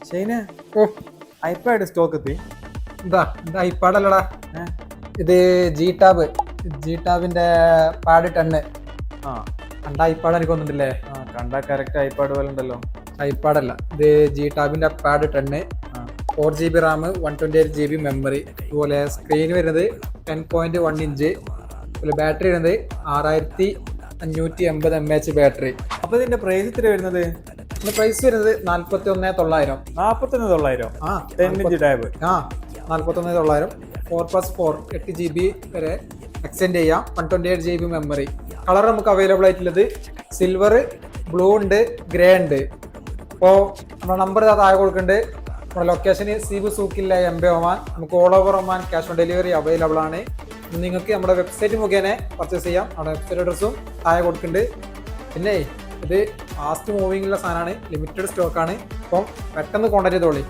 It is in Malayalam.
ഷൈന ഓ ഐപാഡ് സ്റ്റോക്ക് എത്തി. എന്താ എന്താ ഐപാഡല്ലടാ, ഇത് ജി ടാബിന്റെ പാഡ് 10. ആ കണ്ട ഐപാഡ് എനിക്ക് ഒന്നുമില്ലേ? ആ കണ്ടാ കറക്റ്റ് ഐപാഡ് പോലെ ഉണ്ടല്ലോ. ഐപാഡല്ല, ഇത് ജി ടാബിന്റെ പാഡ് 10, ആ 4 GB റാം, 128 GB മെമ്മറി. അതുപോലെ സ്ക്രീൻ വരുന്നത് 10.1 ഇഞ്ച്. അതുപോലെ ബാറ്ററി വരുന്നത് 6580 mAh ബാറ്ററി. അപ്പൊ ഇതിന്റെ പ്രൈസ് ഇത്ര വരുന്നത് ഇതിന്റെ പ്രൈസ് വരുന്നത് 41,900. 41,900. ആ 10 ഇഞ്ച് ടാബ്. 41,900. 4+4 8 GB വരെ എക്സ്റ്റെൻഡ് ചെയ്യാം. 128 GB മെമ്മറി. കളർ നമുക്ക് അവൈലബിൾ ആയിട്ടുള്ളത് സിൽവർ, ബ്ലൂ ഉണ്ട്, ഗ്രേ ഉണ്ട്. അപ്പോൾ നമ്മുടെ നമ്പർ താഴെ കൊടുക്കുന്നുണ്ട്. നമ്മുടെ ലൊക്കേഷൻ സീബു സൂക്കില്ല എംബെ ഒമാൻ. നമുക്ക് all over Oman cash on delivery available ആണ്. നിങ്ങൾക്ക് നമ്മുടെ വെബ്സൈറ്റ് മുഖേന പർച്ചേസ് ചെയ്യാം. നമ്മുടെ വെബ്സൈറ്റ് അഡ്രസ്സും താഴെ കൊടുക്കുന്നുണ്ട്. പിന്നെ ഇത് ഫാസ്റ്റ് മൂവിംഗ് ഉള്ള സാധനമാണ്, ലിമിറ്റഡ് സ്റ്റോക്കാണ്. അപ്പം പെട്ടെന്ന് കോൺടാക്ട് ചെയ്തോളി.